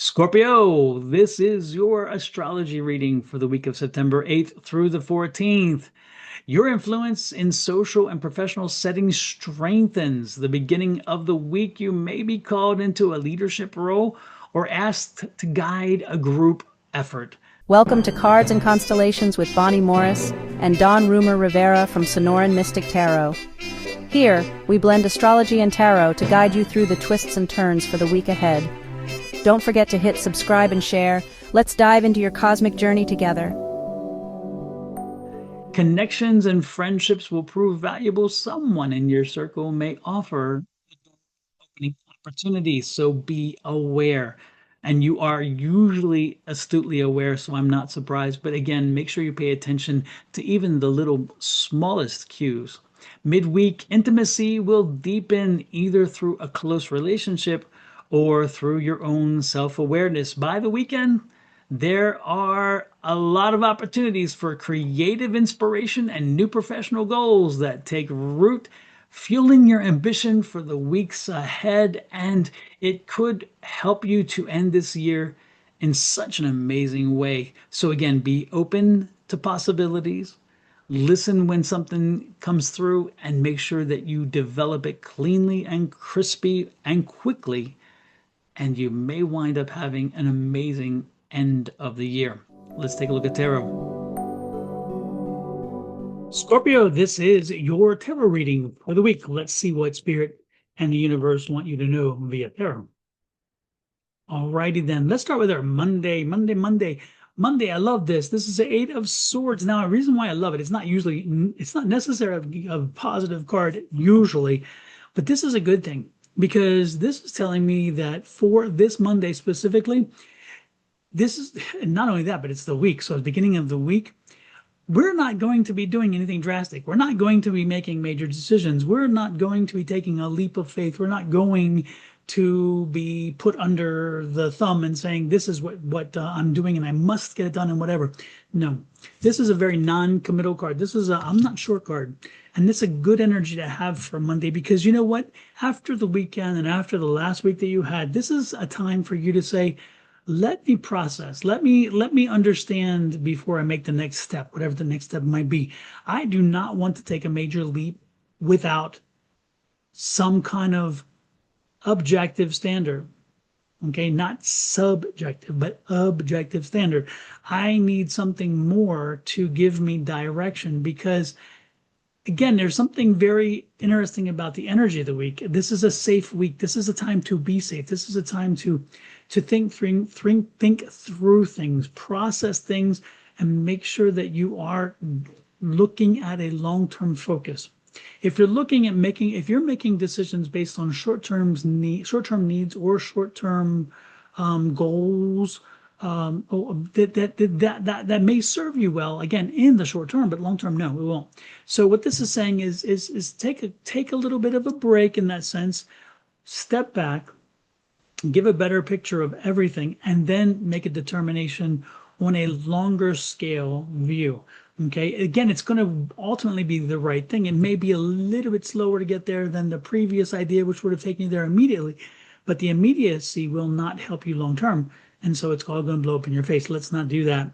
Scorpio, this is your astrology reading for the week of September 8th through the 14th. Your influence in social and professional settings strengthens. The beginning of the week, you may be called into a leadership role or asked to guide a group effort. Welcome to Cards and Constellations with Bonnie Morris and Don Rumor Rivera from Sonoran Mystic Tarot. Here, we blend astrology and tarot to guide you through the twists and turns for the week ahead. Don't forget to hit subscribe and share. Let's dive into your cosmic journey together. Connections and friendships will prove valuable. Someone in your circle may offer opening opportunities, so be aware. And you are usually astutely aware, so I'm not surprised. But again, make sure you pay attention to even the little smallest cues. Midweek intimacy will deepen either through a close relationship or through your own self-awareness. By the weekend, there are a lot of opportunities for creative inspiration and new professional goals that take root, fueling your ambition for the weeks ahead. And it could help you to end this year in such an amazing way. So again, be open to possibilities. Listen when something comes through and make sure that you develop it cleanly and crispy and quickly, and you may wind up having an amazing end of the year. Let's take a look at tarot. Scorpio, this is your tarot reading for the week. Let's see what Spirit and the universe want you to know via tarot. Alrighty then, let's start with our Monday. Monday, I love this. This is the Eight of Swords. Now, a reason why I love it, it's not necessarily a positive card usually, but this is a good thing because this is telling me that for this Monday specifically, this is not only that, but it's the week. So at the beginning of the week, we're not going to be doing anything drastic. We're not going to be making major decisions. We're not going to be taking a leap of faith. We're not going to be put under the thumb and saying, this is what I'm doing and I must get it done and whatever. No, this is a very non-committal card. This is a I'm not sure card. And it's a good energy to have for Monday because you know what? After the weekend and after the last week that you had, this is a time for you to say, let me process, let me understand before I make the next step, whatever the next step might be. I do not want to take a major leap without some kind of objective standard. Okay, not subjective, but objective standard. I need something more to give me direction because again, there's something very interesting about the energy of the week. This is a safe week. This is a time to be safe. This is a time to think through things, process things, and make sure that you are looking at a long-term focus. If you're making decisions based on short-term needs or short-term goals, that may serve you well again in the short term, but long term, no, it won't. So what this is saying is take a little bit of a break in that sense, step back, give a better picture of everything, and then make a determination on a longer scale view. Okay, again, it's going to ultimately be the right thing. It may be a little bit slower to get there than the previous idea, which would have taken you there immediately, but the immediacy will not help you long term. And so it's all going to blow up in your face. Let's not do that.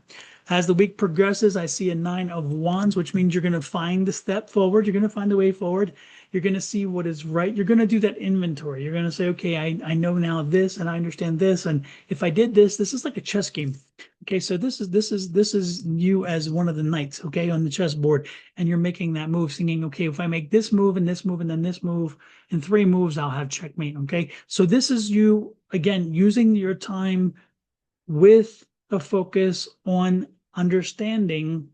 As the week progresses, I see a Nine of Wands, which means you're going to find the step forward. You're going to find the way forward. You're going to see what is right. You're going to do that inventory. You're going to say, okay, I know now this and I understand this. And if I did this, this is like a chess game. Okay, so this is you as one of the knights, okay, on the chessboard, and you're making that move, thinking, okay, if I make this move and this move and then this move, in 3 moves, I'll have checkmate. Okay, so this is you again using your time with a focus on understanding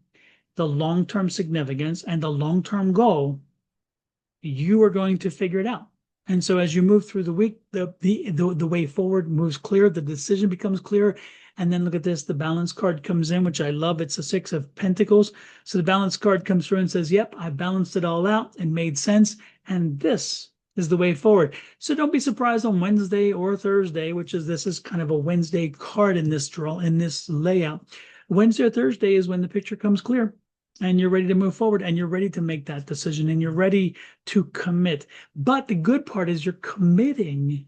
the long-term significance and the long-term goal. You are going to figure it out. And so as you move through the week, the way forward moves clear, the decision becomes clear. And then look at this, the balance card comes in, which I love. It's a 6 of Pentacles. So the balance card comes through and says, yep, I balanced it all out and made sense. And this is the way forward. So don't be surprised on Wednesday or Thursday, this is kind of a Wednesday card in this layout. Wednesday or Thursday is when the picture comes clear and you're ready to move forward and you're ready to make that decision and you're ready to commit. But the good part is you're committing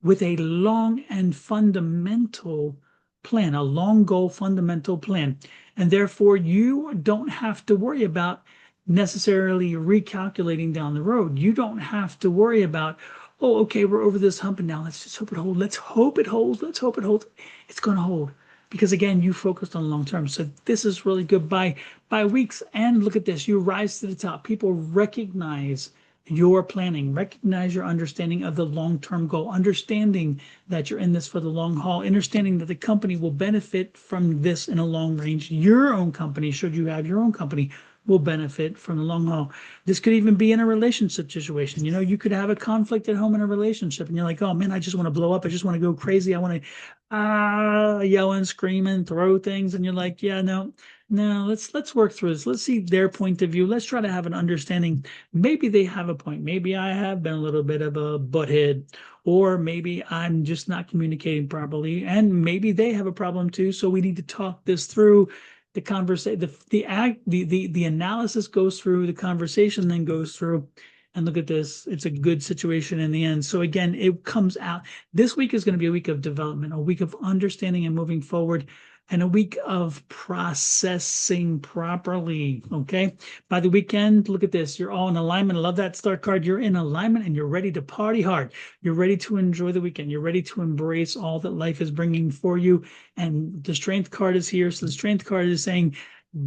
with a long and fundamental plan, a long goal fundamental plan. And therefore, you don't have to worry about necessarily recalculating down the road. You don't have to worry about, oh, okay, we're over this hump and now let's just hope it holds. Let's hope it holds. Let's hope it holds. It's going to hold. Because again, you focused on long term. So this is really good by weeks. And look at this, you rise to the top. People recognize your planning, recognize your understanding of the long-term goal, understanding that you're in this for the long haul, understanding that the company will benefit from this in a long range. Your own company, should you have your own company, will benefit from the long haul. This could even be in a relationship situation. You know, you could have a conflict at home in a relationship and you're like, oh man, I just want to blow up. I just want to go crazy. I want to yell and scream and throw things. And you're like, yeah, no, let's work through this. Let's see their point of view. Let's try to have an understanding. Maybe they have a point. Maybe I have been a little bit of a butthead, or maybe I'm just not communicating properly. And maybe they have a problem too. So we need to talk this through. The conversation, the analysis goes through, the conversation then goes through, and look at this. It's a good situation in the end. So again, it comes out. This week is going to be a week of development, a week of understanding and moving forward, and a week of processing properly. Okay. By the weekend, look at this. You're all in alignment. I love that star card. You're in alignment and you're ready to party hard. You're ready to enjoy the weekend. You're ready to embrace all that life is bringing for you. And the strength card is here. So the strength card is saying,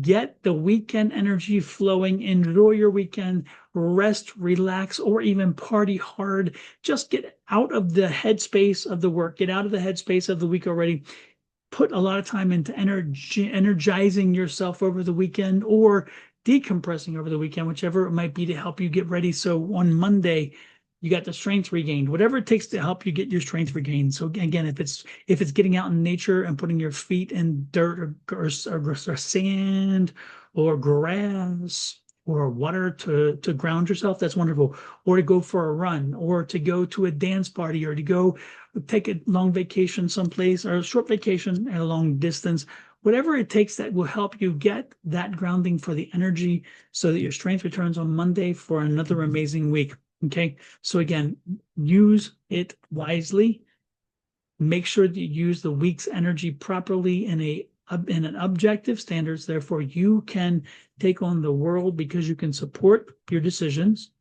get the weekend energy flowing, enjoy your weekend, rest, relax, or even party hard. Just get out of the headspace of the work, get out of the headspace of the week already. Put a lot of time into energizing yourself over the weekend or decompressing over the weekend, whichever it might be, to help you get ready. So on Monday, you got the strength regained, whatever it takes to help you get your strength regained. So again, if it's getting out in nature and putting your feet in dirt or sand or grass or water to ground yourself, that's wonderful. Or to go for a run, or to go to a dance party, or to go take a long vacation someplace, or a short vacation at a long distance, whatever it takes that will help you get that grounding for the energy so that your strength returns on Monday for another amazing week. Okay. So again, use it wisely. Make sure that you use the week's energy properly in an objective standards. Therefore, you can take on the world because you can support your decisions.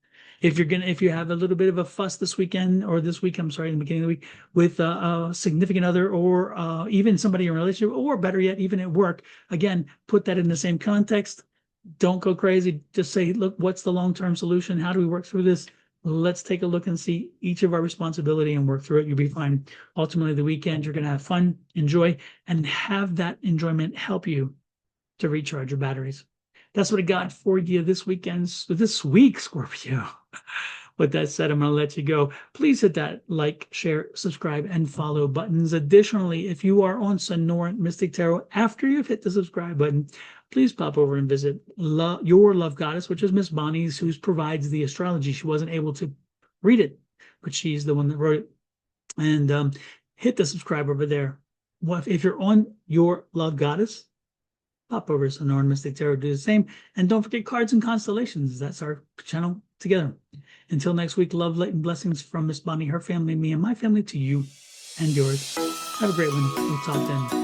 If you have a little bit of a fuss this weekend or this week, I'm sorry, in the beginning of the week, with a significant other or even somebody in a relationship, or better yet, even at work, again, put that in the same context. Don't go crazy. Just say, look, what's the long-term solution? How do we work through this? Let's take a look and see each of our responsibility and work through it. You'll be fine. Ultimately, the weekend, you're going to have fun, enjoy, and have that enjoyment help you to recharge your batteries. That's what I got for you this week, Scorpio. With that said, I'm going to let you go. Please hit that like, share, subscribe, and follow buttons. Additionally, if you are on Sonoran Mystic Tarot, after you've hit the subscribe button, please pop over and visit your love goddess, which is Miss Bonnie's, who provides the astrology. She wasn't able to read it, but she's the one that wrote it. And hit the subscribe over there. If you're on your love goddess, pop over to Sonoran Mystic Tarot, do the same. And don't forget Cards and Constellations. That's our channel together. Until next week, love, light, and blessings from Miss Bonnie, her family, me, and my family to you and yours. Have a great one. We'll talk then.